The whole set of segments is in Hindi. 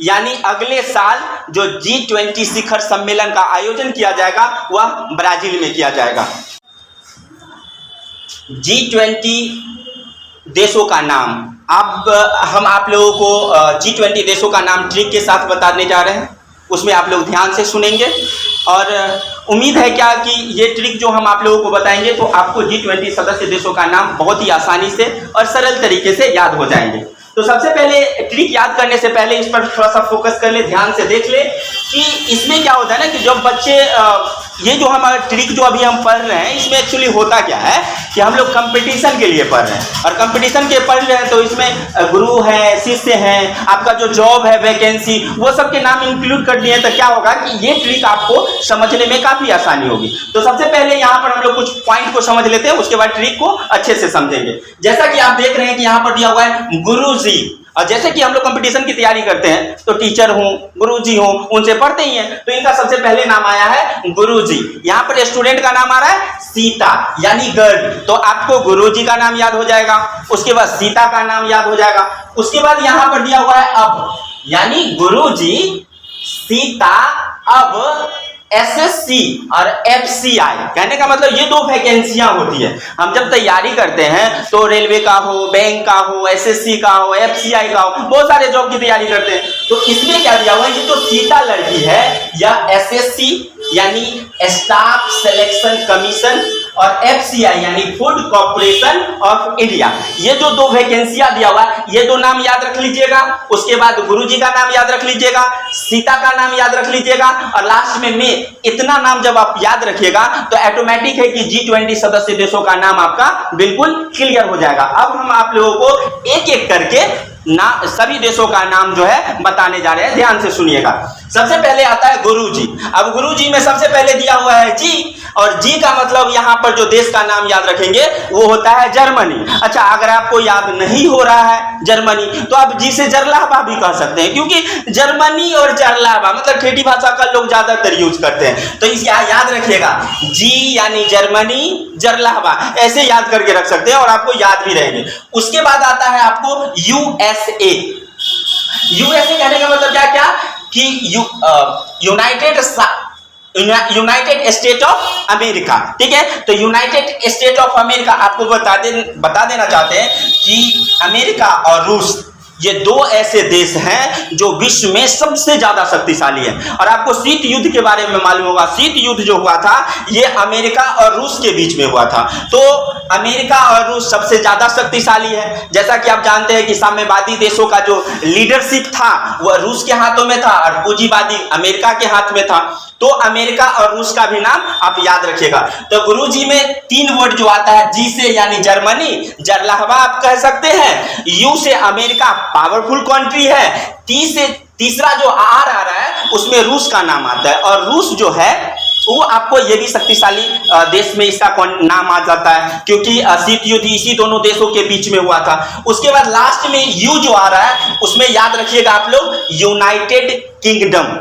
यानी अगले साल जो G20 शिखर सम्मेलन का आयोजन किया जाएगा वह ब्राजील में किया जाएगा। G20 देशों का नाम, अब हम आप लोगों को G20 देशों का नाम ट्रिक के साथ बताने जा रहे हैं, उसमें आप लोग ध्यान से सुनेंगे और उम्मीद है क्या कि ये ट्रिक जो हम आप लोगों को बताएंगे तो आपको G20 सदस्य देशों का नाम बहुत ही आसानी से और सरल तरीके से याद हो जाएंगे। तो सबसे पहले ट्रिक याद करने से पहले इस पर थोड़ा सा फोकस कर ले, ध्यान से देख ले कि इसमें क्या होता है ना कि जब बच्चे ये जो हमारा ट्रिक जो अभी हम पढ़ रहे हैं इसमें एक्चुअली होता क्या है कि हम लोग कंपटीशन के लिए पढ़ रहे हैं और कंपटीशन के पढ़ रहे हैं तो इसमें गुरु है, शिष्य हैं, आपका जो जॉब है, वैकेंसी, वो सब के नाम इंक्लूड कर दिए। तो क्या होगा कि ये ट्रिक आपको समझने में काफी आसानी होगी। तो सबसे पहले यहाँ पर हम लोग कुछ पॉइंट को समझ लेते हैं, उसके बाद ट्रिक को अच्छे से समझेंगे। जैसा कि आप देख रहे हैं कि यहाँ पर दिया हुआ है गुरुजी, और जैसे कि हम लोग कंपटीशन की तैयारी करते हैं तो टीचर हो, गुरुजी हो, उनसे पढ़ते ही हैं, तो इनका सबसे पहले नाम आया है गुरुजी। यहाँ पर स्टूडेंट का नाम आ रहा है सीता यानी गर्ल, तो आपको गुरुजी का नाम याद हो जाएगा, उसके बाद सीता का नाम याद हो जाएगा। उसके बाद यहाँ पर दिया हुआ है अब, यानी गुरुजी, सीता, अब, SSC और FCI, कहने का मतलब ये दो वैकेंसियां होती है। हम जब तैयारी करते हैं तो रेलवे का हो, बैंक का हो, SSC का हो, FCI का हो, बहुत सारे जॉब की तैयारी करते हैं। तो इसमें क्या दिया हुआ है, ये जो सीता लड़की है यह SSC यानी स्टाफ सिलेक्शन कमीशन और FCI यानी फूड कॉर्पोरेशन ऑफ इंडिया, ये जो दो वैकेंसियां दिया हुआ है ये दो नाम याद रख लीजिएगा। उसके बाद गुरुजी का नाम याद रख लीजिएगा, सीता का नाम याद रख लीजिएगा और लास्ट में मैं, इतना नाम जब आप याद रखिएगा तो ऑटोमेटिक है कि G20 सदस्य देशों का नाम आपका बिल्कुल क्लियर हो जाएगा। अब हम आप लोगों को एक एक करके सभी देशों का नाम जो है बताने जा रहे हैं, ध्यान से सुनिएगा। सबसे पहले आता है गुरुजी। अब गुरुजी में सबसे पहले दिया हुआ है जी, और जी का मतलब यहाँ पर जो देश का नाम याद रखेंगे वो होता है जर्मनी। अच्छा, अगर आपको याद नहीं हो रहा है जर्मनी तो आप जी से जरलाहबा भी कह सकते हैं, क्योंकि जर्मनी और जरलाहबा मतलब ठेठी भाषा का लोग ज्यादातर यूज करते हैं। तो इस याद रखिएगा, जी यानी जर्मनी, जरलाहबा, ऐसे याद करके रख सकते हैं और आपको याद भी रहेंगे। उसके बाद आता है आपको USA। USA कहने का मतलब क्या कि यूनाइटेड स्टेट ऑफ अमेरिका, ठीक है। तो यूनाइटेड स्टेट ऑफ अमेरिका आपको बता देना चाहते हैं कि अमेरिका और रूस ये दो ऐसे देश हैं जो विश्व में सबसे ज्यादा शक्तिशाली है। और आपको शीत युद्ध के बारे में मालूम होगा, शीत युद्ध जो हुआ था ये अमेरिका और रूस के बीच में हुआ था। तो अमेरिका और रूस सबसे ज्यादा शक्तिशाली है। जैसा कि आप जानते हैं कि साम्यवादी देशों का जो लीडरशिप था वह रूस के हाथों में था और पूंजीवादी अमेरिका के हाथ में था। तो अमेरिका और रूस का भी नाम आप याद रखिएगा। तो गुरुजी में 3 वर्ड जो आता है, जी से यानी जर्मनी, जरलाहबा आप कह सकते हैं, यू से अमेरिका पावरफुल कंट्री है, तीसरा जो आर आ रहा है उसमें रूस का नाम आता है, और रूस जो है वो आपको ये भी शक्तिशाली देश में इसका नाम आ जाता है, क्योंकि शीत युद्ध इसी दोनों देशों के बीच में हुआ था। उसके बाद लास्ट में यू जो आ रहा है उसमें याद रखिएगा आप लोग यूनाइटेड किंगडम,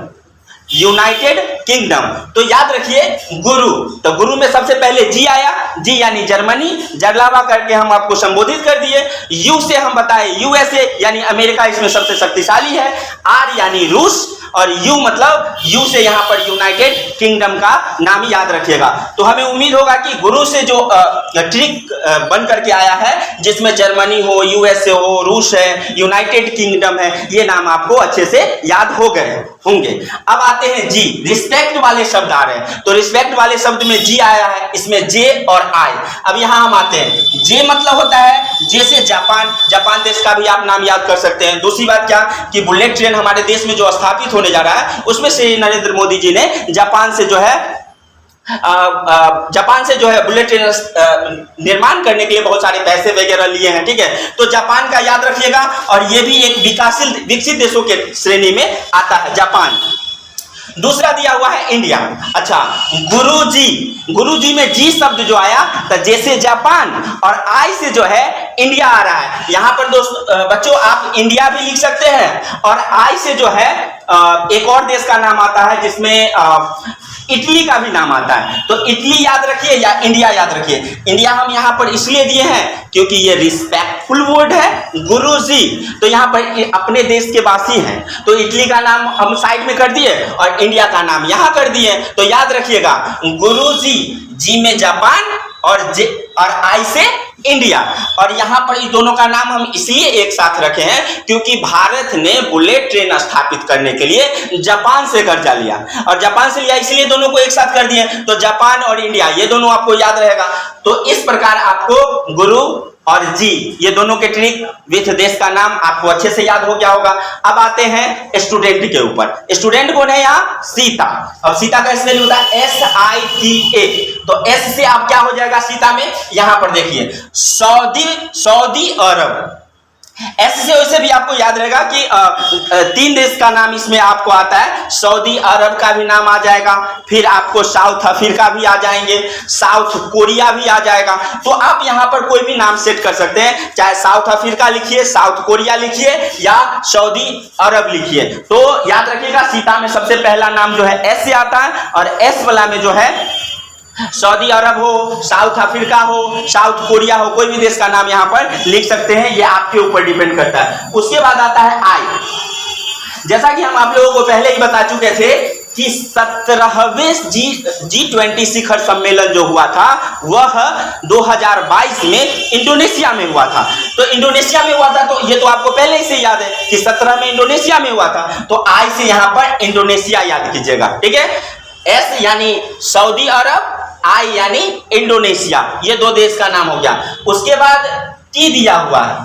यूनाइटेड किंगडम। तो याद रखिए गुरु, तो गुरु में सबसे पहले जी आया, जी यानी जर्मनी, जरलावा करके हम आपको संबोधित कर दिए। यू से हम बताए USA यानी अमेरिका इसमें सबसे शक्तिशाली है, आर यानी रूस, और यू मतलब यू से यहाँ पर यूनाइटेड किंगडम का नाम याद रखिएगा। तो हमें उम्मीद होगा कि गुरु से जो ट्रिक बन करके आया है जिसमें जर्मनी हो, USA हो, रूस है, यूनाइटेड किंगडम है, ये नाम आपको अच्छे से याद हो गए होंगे। अब आते हैं जी, रिस्पेक्ट वाले शब्द आ रहे हैं। तो रिस्पेक्ट वाले शब्द में जी आया है, इसमें जे और आई। अब यहाँ हम आते हैं, जे मतलब होता है जैसे जापान, जापान देश का भी आप नाम याद कर सकते हैं। दूसरी बात क्या कि बुलेट ट्रेन हमारे देश में जो स्थापित होने जा रहा है उसमें से नरेंद्र मोदी जी ने जापान से जो है बुलेट ट्रेन निर्माण करने के लिए बहुत सारे पैसे वगैरह लिए हैं, ठीक है। तो जापान का याद रखिएगा, और ये भी एक विकसित देशों के श्रेणी में आता है जापान। दूसरा दिया हुआ है इंडिया। अच्छा, गुरुजी में जी शब्द जो आया तो जैसे जापान, और आई से जो है इंडिया आ रहा है। यहाँ पर बच्चों आप इंडिया भी लिख सकते हैं, और आई से जो है एक और देश का नाम आता है जिसमें इटली का भी नाम आता है। तो इटली याद रखिए या इंडिया याद रखिए। इंडिया हम यहाँ पर इसलिए दिए हैं क्योंकि ये रिस्पेक्टफुल वर्ड है, गुरुजी। तो यहाँ पर अपने देश के वासी हैं, तो इटली का नाम हम साइड में कर दिए और इंडिया का नाम यहाँ कर दिए। तो याद रखिएगा, गुरुजी, जी में जापान और आई से इंडिया। और यहाँ पर इस दोनों का नाम हम इसलिए एक साथ रखे हैं क्योंकि भारत ने बुलेट ट्रेन स्थापित करने के लिए जापान से कर्जा लिया, और जापान से लिया इसलिए दोनों को एक साथ कर दिए। तो जापान और इंडिया ये दोनों आपको याद रहेगा। तो इस प्रकार आपको गुरु और जी ये दोनों के ट्रिक विथ देश का नाम आपको अच्छे से याद हो गया होगा। अब आते हैं स्टूडेंट के ऊपर। स्टूडेंट कौन है यहाँ? सीता। अब सीता का स्पेलिंग होता है SITA। तो S से आप क्या हो जाएगा सीता में? यहां पर देखिए सऊदी अरब। ऐसे से वैसे भी आपको याद रहेगा कि 3 देश का नाम इसमें आपको आता है। सऊदी अरब का भी नाम आ जाएगा, फिर आपको साउथ अफ्रीका भी आ जाएंगे, साउथ कोरिया भी आ जाएगा। तो आप यहाँ पर कोई भी नाम सेट कर सकते हैं, चाहे साउथ अफ्रीका लिखिए, साउथ कोरिया लिखिए या सऊदी अरब लिखिए। तो याद रखिएगा सीता में सबसे पहला नाम जो है S से आता है, और S वाला में जो है सऊदी अरब हो, साउथ अफ्रीका हो, साउथ कोरिया हो, कोई भी देश का नाम यहाँ पर लिख सकते हैं, ये आपके ऊपर डिपेंड करता है। उसके बाद आता है I। जैसा कि हम आप लोगों को पहले ही बता चुके थे कि 17वें G20 शिखर सम्मेलन जो हुआ था वह 2022 में इंडोनेशिया में हुआ था। तो इंडोनेशिया में हुआ था, तो ये तो आपको पहले ही से याद है कि 17 में इंडोनेशिया में हुआ था। तो I से यहाँ पर इंडोनेशिया याद कीजिएगा, ठीक है। S यानी सऊदी अरब, I यानी इंडोनेशिया, ये 2 देश का नाम हो गया। उसके बाद T दिया हुआ है।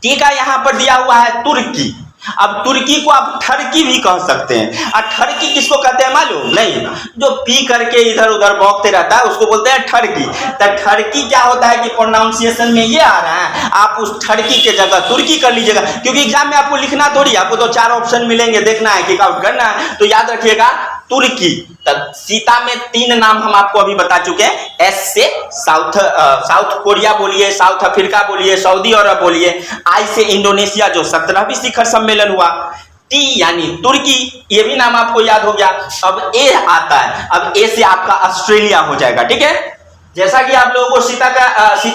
T का यहाँ पर दिया हुआ है तुर्की। अब तुर्की को आप ठरकी भी कह सकते हैं। और ठरकी किसको कहते हैं मालूम? नहीं, जो पी करके इधर उधर भौंकते रहता है उसको बोलते हैं ठरकी। तो ठरकी क्या होता है कि प्रोनाउंसिएशन में ये आ रहा है, आप उस ठरकी के जगह तुर्की कर लीजिएगा, क्योंकि एग्जाम में आपको लिखना थोड़ी, आपको तो 4 ऑप्शन मिलेंगे, देखना है कि आउट करना है। तो याद रखिएगा तुर्की। तब सीता में 3 नाम हम आपको अभी बता चुके हैं। S से साउथ कोरिया बोलिए, साउथ अफ्रीका बोलिए, सऊदी अरब बोलिए। I से इंडोनेशिया जो 17वीं शिखर सम्मेलन हुआ। T यानी तुर्की, ये भी नाम आपको याद हो गया। अब A आता है। अब A से आपका ऑस्ट्रेलिया हो जाएगा, ठीक है। जैसा कि आप लोगों को सीता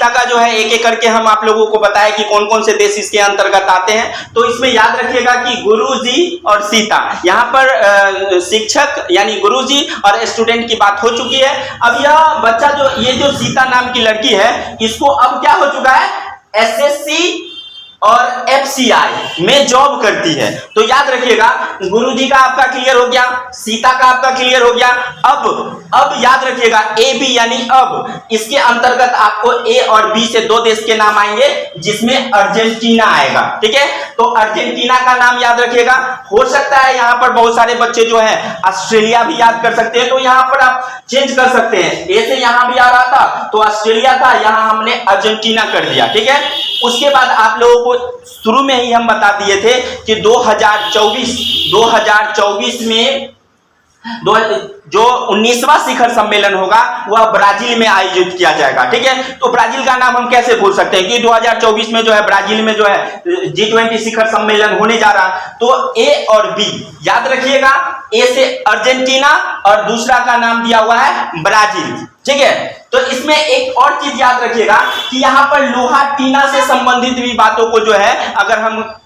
का जो है एक एक करके हम आप लोगों को बताया कि कौन कौन से देश इसके अंतर्गत आते हैं। तो इसमें याद रखिएगा कि गुरुजी और सीता, यहाँ पर शिक्षक यानी गुरुजी और स्टूडेंट की बात हो चुकी है। अब यह बच्चा ये जो सीता नाम की लड़की है, इसको अब क्या हो चुका है? SSC और FCI में जॉब करती है। तो याद रखिएगा गुरुजी का आपका क्लियर हो गया, सीता का आपका क्लियर हो गया। अब याद रखिएगा AB यानी अब, इसके अंतर्गत आपको A और B से 2 देश के नाम आएंगे जिसमें अर्जेंटीना आएगा, ठीक है। तो अर्जेंटीना का नाम याद रखिएगा। हो सकता है यहाँ पर बहुत सारे बच्चे जो है ऑस्ट्रेलिया भी याद कर सकते हैं, तो यहाँ पर आप चेंज कर सकते हैं। A से यहाँ भी आ रहा था तो ऑस्ट्रेलिया था, यहाँ हमने अर्जेंटीना कर दिया, ठीक है। उसके बाद आप लोगों को शुरू में ही हम बता दिए थे कि 2024 में जो 19वां शिखर सम्मेलन होगा वह ब्राजील में आयोजित किया जाएगा, ठीक है। तो ब्राजील का नाम हम कैसे भूल सकते हैं कि 2024 में जो है ब्राजील में जो है G20 शिखर सम्मेलन होने जा रहा है। तो A और B याद रखिएगा। A से अर्जेंटीना और दूसरा का नाम दिया हुआ है ब्राजील, ठीक है। तो इसमें एक और चीज याद रखिएगा कि यहाँ पर लोहा टीना से संबंधित भी बातों को जो है, अगर हम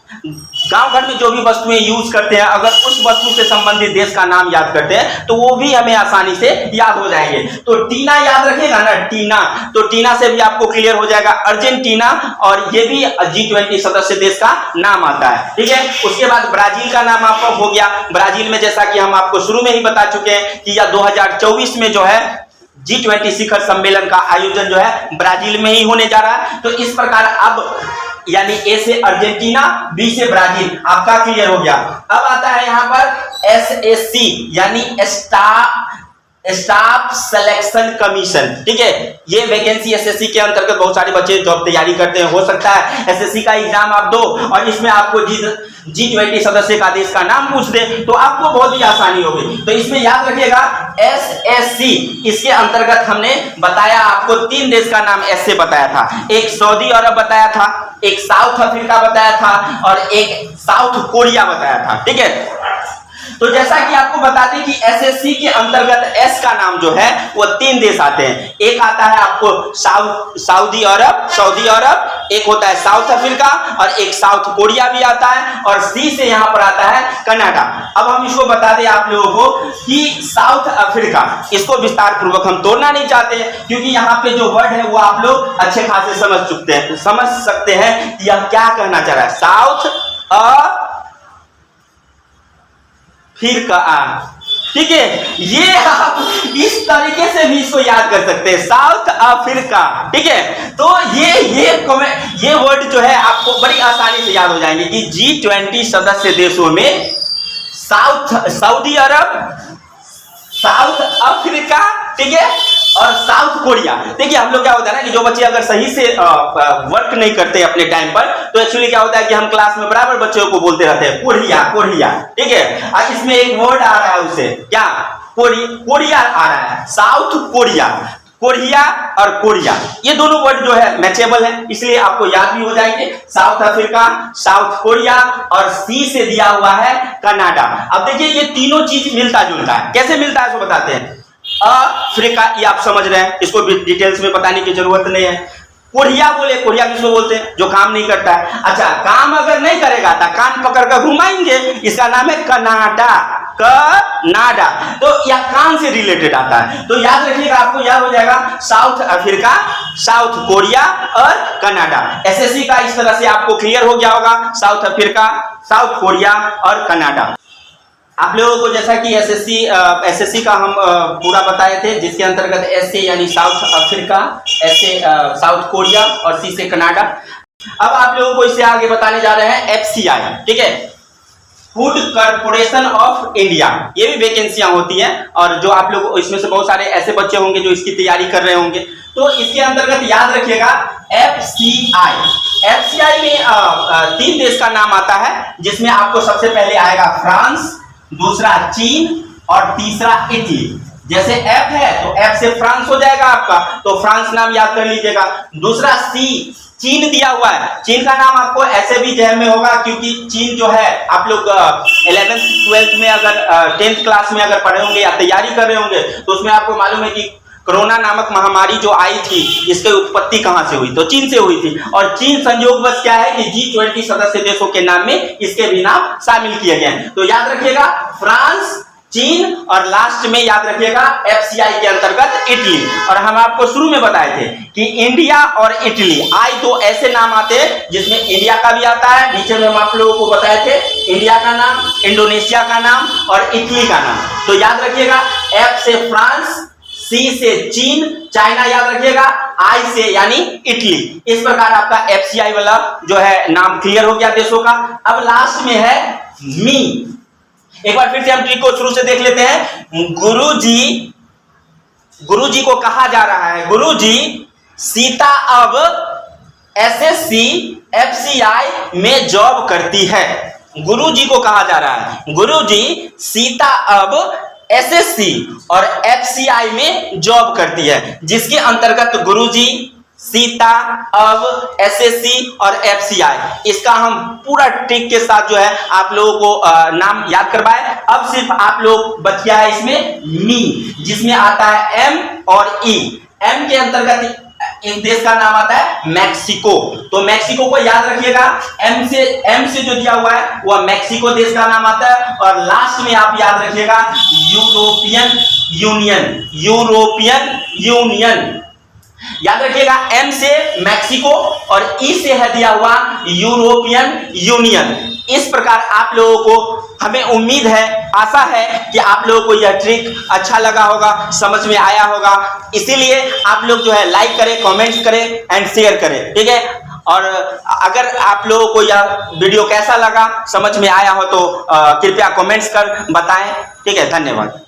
गांव घर में जो भी वस्तुएं यूज करते हैं, अगर उस वस्तु से संबंधित देश का नाम याद करते हैं तो वो भी हमें आसानी से याद हो जाएंगे। तो टीना याद रखिएगा ना, टीना, तो टीना से भी आपको क्लियर हो जाएगा अर्जेंटीना, और ये भी G20 सदस्य देश का नाम आता है, ठीक है। उसके बाद ब्राजील का नाम आपका हो गया। ब्राजील में जैसा कि हम आपको शुरू में ही बता चुके हैं कि यह 2024 में जो है G20 शिखर सम्मेलन का आयोजन जो है ब्राजील में ही होने जा रहा है। तो इस प्रकार अब यानी A से अर्जेंटीना, B से ब्राजील आपका क्लियर हो गया। अब आता है यहाँ पर SSC यानी स्टाफ सिलेक्शन कमीशन, ठीक है। ये वैकेंसी SSC के अंतर्गत बहुत सारे बच्चे जॉब तैयारी करते हैं। हो सकता है SSC का एग्जाम आप दो और इसमें आपको G20 सदस्य का देश का नाम पूछ दे तो आपको बहुत ही आसानी होगी। तो इसमें याद रखिएगा SSC, इसके अंतर्गत हमने बताया आपको 3 देश का नाम S से बताया था। एक सऊदी अरब बताया था, एक साउथ अफ्रीका बताया था और एक साउथ कोरिया बताया था, ठीक है। तो जैसा कि आपको बता दें कि एसएससी के अंतर्गत एस का नाम जो है वो 3 देश आते हैं। एक आता है आपको सऊदी अरब, एक होता है साउथ अफ्रीका और एक साउथ कोरिया भी आता है, और सी से यहां पर आता है कनाडा। अब हम इसको बता दें आप लोगों को कि साउथ अफ्रीका, इसको विस्तार पूर्वक हम तोड़ना नहीं चाहते क्योंकि यहाँ पे जो वर्ड है वो आप लोग अच्छे खासे समझ सकते हैं कि यह क्या कहना चाह रहा है। साउथ अफ्रीका, ठीक है, ये आप इस तरीके से भी इसको याद कर सकते हैं, साउथ अफ्रीका, ठीक है। तो ये वर्ड जो है आपको बड़ी आसानी से याद हो जाएंगे कि G20 सदस्य देशों में सऊदी अरब, साउथ अफ्रीका, ठीक है, और साउथ कोरिया। देखिए हम लोग क्या होता है ना कि जो बच्चे अगर सही से वर्क नहीं करते अपने टाइम पर, तो एक्चुअली क्या होता है कि हम क्लास में बराबर बच्चों को बोलते रहते हैं कोरिया, ठीक है। और इसमें एक वर्ड आ रहा है उसे क्या, कोरिया आ रहा है, साउथ कोरिया और कोरिया, ये दोनों वर्ड जो है मैचेबल है, इसलिए आपको याद भी हो जाएंगे। साउथ अफ्रीका, साउथ कोरिया और सी से दिया हुआ है कनाडा। अब देखिए ये तीनों चीज मिलता जुलता है, कैसे मिलता है इसको बताते हैं। अफ्रीका ये आप समझ रहे हैं, इसको डिटेल्स में बताने की जरूरत नहीं है। कोरिया कोरिया किसको बोलते हैं, जो काम नहीं करता है। अच्छा, काम अगर नहीं करेगा तो कान पकड़ कर घुमाएंगे, इसका नाम है कनाडा। तो यह कान से रिलेटेड आता है, तो याद रखिएगा, आपको याद हो जाएगा साउथ अफ्रीका, साउथ कोरिया और कनाडा। एसएससी का इस तरह से आपको क्लियर हो गया होगा, साउथ अफ्रीका, साउथ कोरिया और कनाडा। आप लोगों को जैसा कि एसएससी का हम पूरा बताए थे, जिसके अंतर्गत एस से यानी साउथ अफ्रीका, एस से साउथ कोरिया और सी से कनाडा। अब आप लोगों को इससे आगे बताने जा रहे हैं एफसीआई, ठीक है, फूड कॉर्पोरेशन ऑफ इंडिया। ये भी वैकेंसियां होती हैं, और जो आप लोग इसमें से बहुत सारे ऐसे बच्चे होंगे जो इसकी तैयारी कर रहे होंगे, तो इसके अंतर्गत याद रखिएगा एफसीआई में 3 देश का नाम आता है, जिसमें आपको सबसे पहले आएगा फ्रांस, दूसरा चीन और तीसरा इटली। जैसे एफ है तो एफ से फ्रांस हो जाएगा आपका, तो फ्रांस नाम याद कर लीजिएगा। दूसरा सी, चीन दिया हुआ है, चीन का नाम आपको ऐसे भी जहन में होगा क्योंकि चीन जो है आप लोग 11th 12th में अगर 10th क्लास में अगर पढ़े होंगे या तैयारी कर रहे होंगे, तो उसमें आपको मालूम है कि कोरोना नामक महामारी जो आई थी, इसकी उत्पत्ति कहां से हुई, तो चीन से हुई थी। और चीन संयोगवश क्या है कि G20 सदस्य देशों के नाम में इसके भी नाम शामिल किए गए हैं। तो याद रखिएगा फ्रांस, चीन और लास्ट में याद रखिएगा एफसीआई के अंतर्गत इटली। और हम आपको शुरू में बताए थे कि इंडिया और इटली, आई तो ऐसे नाम आते हैं जिसमें इंडिया का भी आता है, नीचे में हम आप लोगों को बताए थे इंडिया का नाम, इंडोनेशिया का नाम और इटली का नाम। तो याद रखिएगा एफ से फ्रांस, सी से चीन, चाइना याद रखिएगा, आई से यानी इटली। इस प्रकार आपका एफसीआई वाला जो है नाम क्लियर हो गया देशों का। अब लास्ट में है मी। एक बार फिर से हम ट्रिक को शुरू से देख लेते हैं। गुरुजी को कहा जा रहा है, गुरुजी सीता अब एसएससी एफसीआई में जॉब करती है। गुरुजी को कहा जा रहा है, गुरुजी सीता अब एसएससी और एफसीआई में जॉब करती है, जिसके अंतर्गत गुरुजी सीता अब एसएससी और एफसीआई, इसका हम पूरा ट्रिक के साथ जो है आप लोगों को नाम याद करवाए। अब सिर्फ आप लोग बच गया है इसमें मी, जिसमें आता है एम और ई। एम के अंतर्गत एक देश का नाम आता है मैक्सिको, तो मैक्सिको को याद रखिएगा, एम से जो दिया हुआ है वह मैक्सिको देश का नाम आता है। और लास्ट में आप याद रखिएगा यूरोपियन यूनियन, याद रखिएगा एम से मैक्सिको और ई से है दिया हुआ यूरोपियन यूनियन। इस प्रकार आप लोगों को, हमें उम्मीद है, आशा है कि आप लोगों को यह ट्रिक अच्छा लगा होगा, समझ में आया होगा। इसीलिए आप लोग जो है लाइक करें, कमेंट्स करें एंड शेयर करें, ठीक है। और अगर आप लोगों को यह वीडियो कैसा लगा, समझ में आया हो तो कृपया कमेंट्स कर बताएं, ठीक है। धन्यवाद।